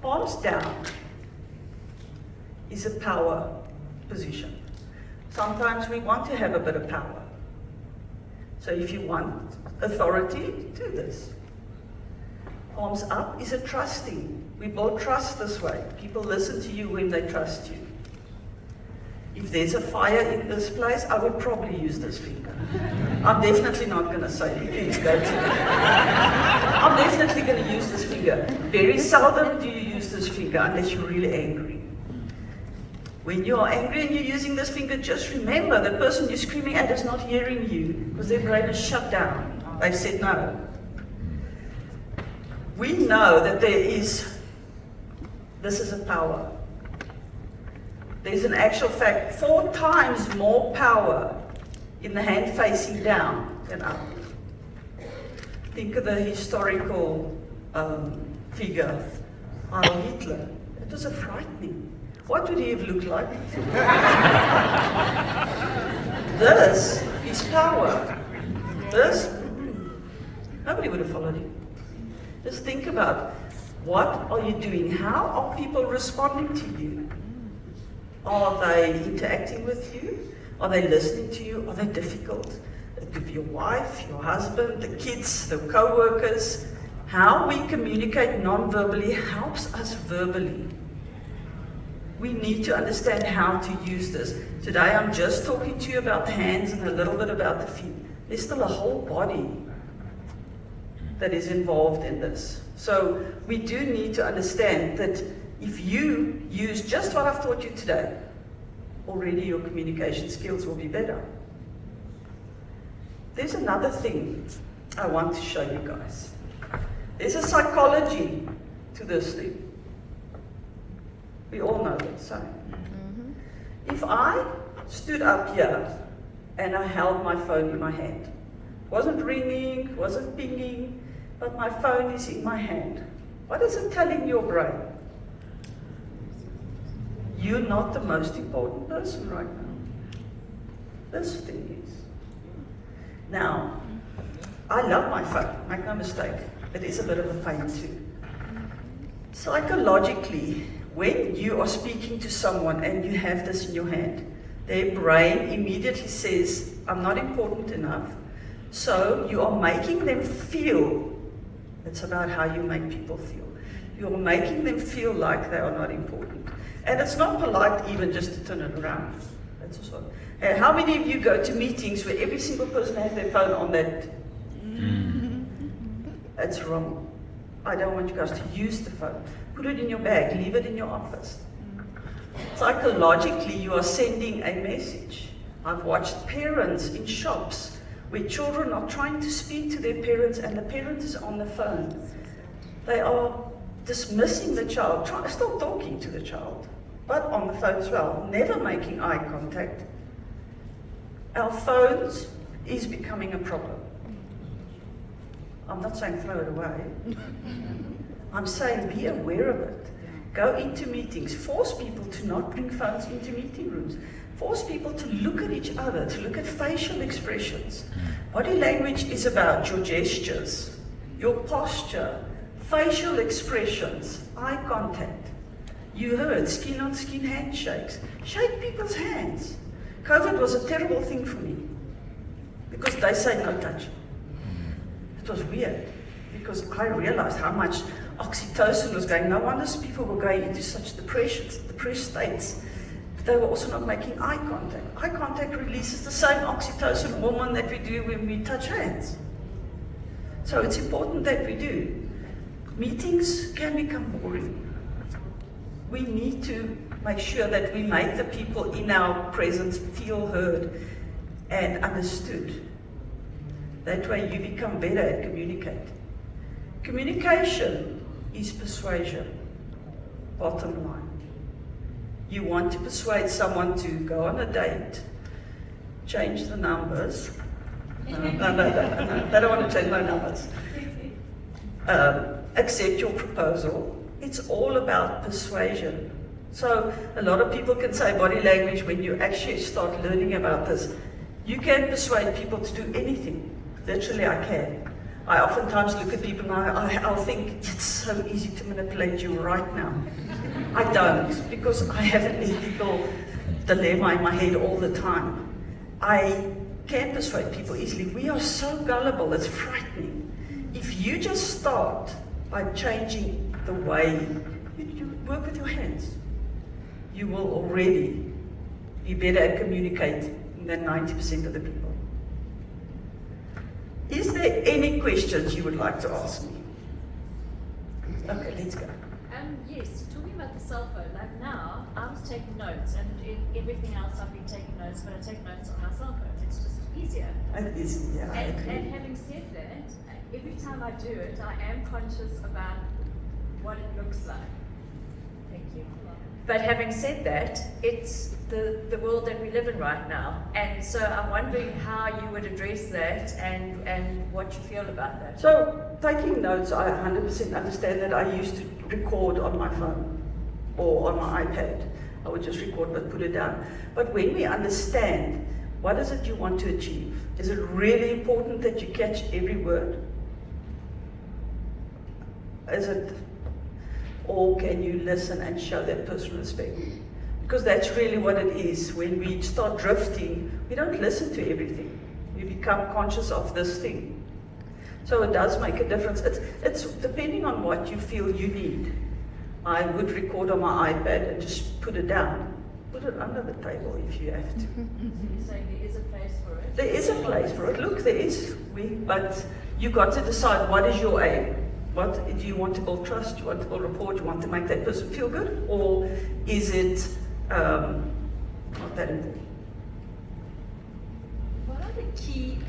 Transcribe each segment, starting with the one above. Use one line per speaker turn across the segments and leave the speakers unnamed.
Palms down is a power position. Sometimes we want to have a bit of power. So if you want authority, do this. Palms up is a trusting. We build trust this way. People listen to you when they trust you. If there's a fire in this place, I would probably use this finger. I'm definitely not going to say, please go to it. I'm definitely going to use this finger. Very seldom do you use this finger unless you're really angry. When you're angry and you're using this finger, just remember the person you're screaming at is not hearing you because their brain is shut down. They've said no. We know that this is a power. There's an actual fact, 4 times more power in the hand facing down than up. Think of the historical figure, Adolf Hitler. It was a frightening. What would he have looked like? This is power. This, nobody would have followed him. Just think about, what are you doing? How are people responding to you? Are they interacting with you? Are they listening to you? Are they difficult? It could be your wife, your husband, the kids, the co-workers. How we communicate non-verbally helps us verbally. We need to understand how to use this. Today I'm just talking to you about the hands and a little bit about the feet. There's still a whole body that is involved in this. So we do need to understand that if you use just what I've taught you today, already your communication skills will be better. There's another thing I want to show you guys. There's a psychology to this thing. We all know that, so. If I stood up here and I held my phone in my hand, wasn't ringing, wasn't pinging, but my phone is in my hand, what is it telling your brain? You're not the most important person right now. This thing is. Now, I love my phone, make no mistake. It is a bit of a pain too. Psychologically, when you are speaking to someone and you have this in your hand, their brain immediately says, I'm not important enough. So you are making them feel, it's about how you make people feel. You're making them feel like they are not important. And it's not polite even just to turn it around. That's also. And how many of you go to meetings where every single person has their phone on that? That's wrong. I don't want you guys to use the phone. Put it in your bag, leave it in your office. Psychologically, you are sending a message. I've watched parents in shops where children are trying to speak to their parents and the parent is on the phone. They are dismissing the child, still talking to the child, but on the phone as well, never making eye contact. Our phones is becoming a problem. I'm not saying throw it away. I'm saying be aware of it. Go into meetings. Force people to not bring phones into meeting rooms. Force people to look at each other, to look at facial expressions. Body language is about your gestures, your posture, facial expressions, eye contact. You heard skin-on-skin handshakes. Shake people's hands. COVID was a terrible thing for me because they say no touch. It was weird because I realized how much oxytocin was going. No wonder people were going into such depressed states. But they were also not making eye contact. Eye contact releases the same oxytocin hormone that we do when we touch hands. So it's important that we do. Meetings can become boring. We need to make sure that we make the people in our presence feel heard and understood. That way you become better at communicating. Communication is persuasion, bottom line. You want to persuade someone to go on a date, change the numbers. No, they don't want to change no numbers. Accept your proposal. It's all about persuasion. So a lot of people can say body language. When you actually start learning about this, you can persuade people to do anything. Literally, I can. I oftentimes look at people and I'll think, it's so easy to manipulate you right now. I don't, because I have an ethical dilemma in my head all the time. I can persuade people easily. We are so gullible, it's frightening. If you just start by changing the way you work with your hands, you will already be better at communicating than 90% of the people. Is there any questions you would like to ask me? Okay, let's go.
Yes, talking about the cell phone, like now, I was taking notes, and in everything else I've been taking notes, but I take notes on my cell phone. It's just easier.
It is, yeah, I agree.
And having said that, every time I do it, I am conscious about what it looks like. Thank you. But having said that, it's the world that we live in right now. And so I'm wondering how you would address that and what you feel about that.
So, taking notes, I 100% understand that. I used to record on my phone or on my iPad. I would just record but put it down. But when we understand, what is it you want to achieve? Is it really important that you catch every word? Is it, or can you listen and show that person respect? Because that's really what it is. When we start drifting, we don't listen to everything. We become conscious of this thing. So it does make a difference. It's depending on what you feel you need. I would record on my iPad and just put it down. Put it under the table if you have to.
You're saying there is a place for it?
There is a place for it. Look, there is. But you've got to decide, what is your aim? What do you want to build trust? Do you want to build rapport? Do you want to make that person feel good? Or is it not that important?
What are the key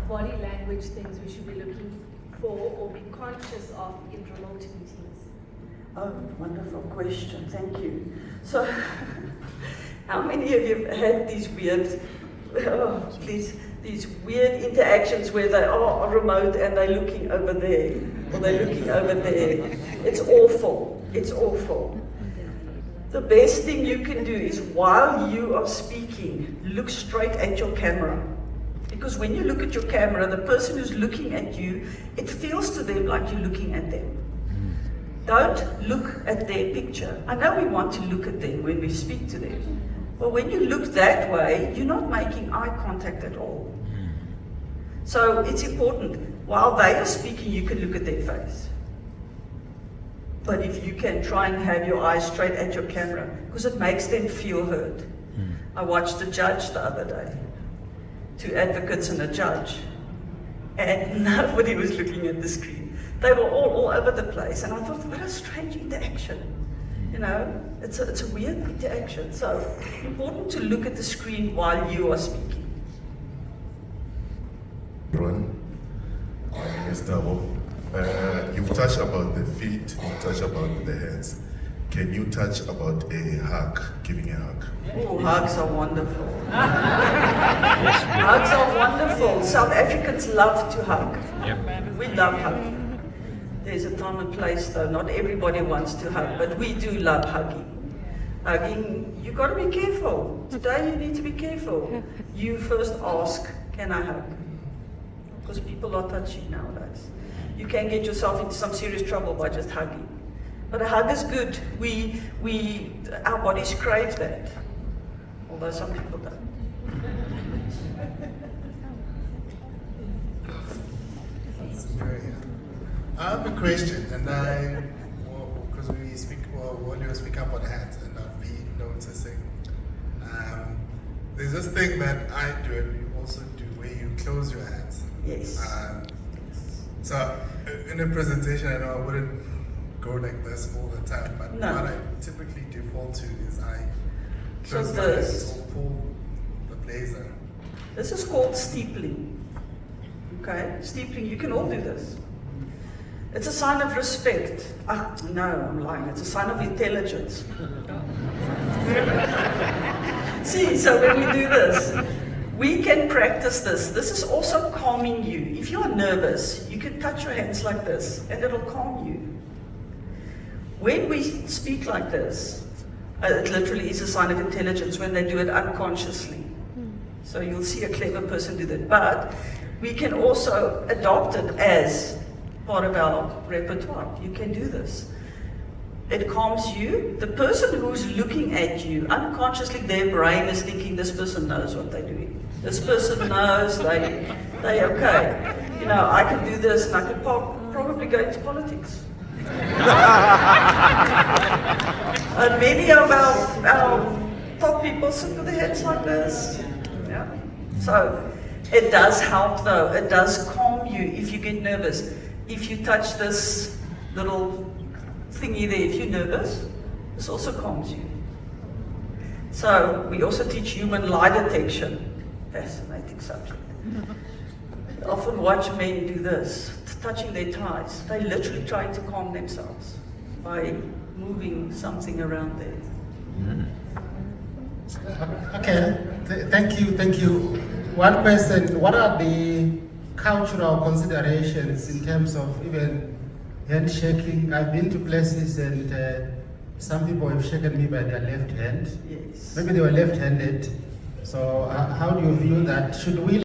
body language things we should be looking for or be conscious of in remote meetings?
Oh, wonderful question. Thank you. So, how many of you have had these weird, these weird interactions where they are remote and they're looking over there, or they're looking over there? It's awful. It's awful. The best thing you can do is, while you are speaking, look straight at your camera. Because when you look at your camera, the person who's looking at you, it feels to them like you're looking at them. Don't look at their picture. I know we want to look at them when we speak to them. But when you look that way, you're not making eye contact at all. So it's important. While they are speaking, you can look at their face. But if you can, try and have your eyes straight at your camera, because it makes them feel heard. I watched a judge the other day, 2 advocates and a judge, and nobody was looking at the screen. They were all over the place, and I thought, what a strange interaction. You know, it's a weird interaction. So important to look at the screen while you are speaking.
Everyone, my name is Davo. You've touched about the feet, you've touched about the hands. Can you touch about a hug, giving a hug?
Oh, hugs are wonderful. Hugs are wonderful. South Africans love to hug.
Yep.
We love hugging. There's a time and place though. Not everybody wants to hug, but we do love hugging. Hugging, you've got to be careful. Today you need to be careful. You first ask, can I hug? Because people are touchy nowadays. You can get yourself into some serious trouble by just hugging. But a hug is good. Our bodies crave that. Although some people don't.
I have a question, and because when you speak up on hands, and I've been noticing, there's this thing that I do, and you also do, where you close your hands.
Yes.
So, in a presentation, I know I wouldn't go like this all the time, but
No.
what I typically default to is I close
So
my
this.
hands or pull the blazer.
This is called steepling. Okay? Steepling, you can all do this. It's a sign of respect. No, I'm lying. It's a sign of intelligence. See, so when we do this, we can practice this. This is also calming you. If you are nervous, you can touch your hands like this, and it'll calm you. When we speak like this, it literally is a sign of intelligence when they do it unconsciously. So you'll see a clever person do that. But we can also adopt it as part of our repertoire. You can do this. It calms you. The person who's looking at you, unconsciously their brain is thinking, this person knows what they're doing. This person knows they okay. You know, I can do this and I could probably go into politics. And many of our top people sit with their heads like this. Yeah. So it does help though. It does calm you if you get nervous. If you touch this little thingy there, if you're nervous, this also calms you. So we also teach human lie detection. Fascinating subject. I often watch men do this, touching their ties. They're literally trying to calm themselves by moving something around there.
Okay, thank you. One question, what are the cultural considerations in terms of even handshaking? I've been to places and some people have shaken me by their left hand.
Yes.
Maybe they were left-handed. So how do you view that? Should we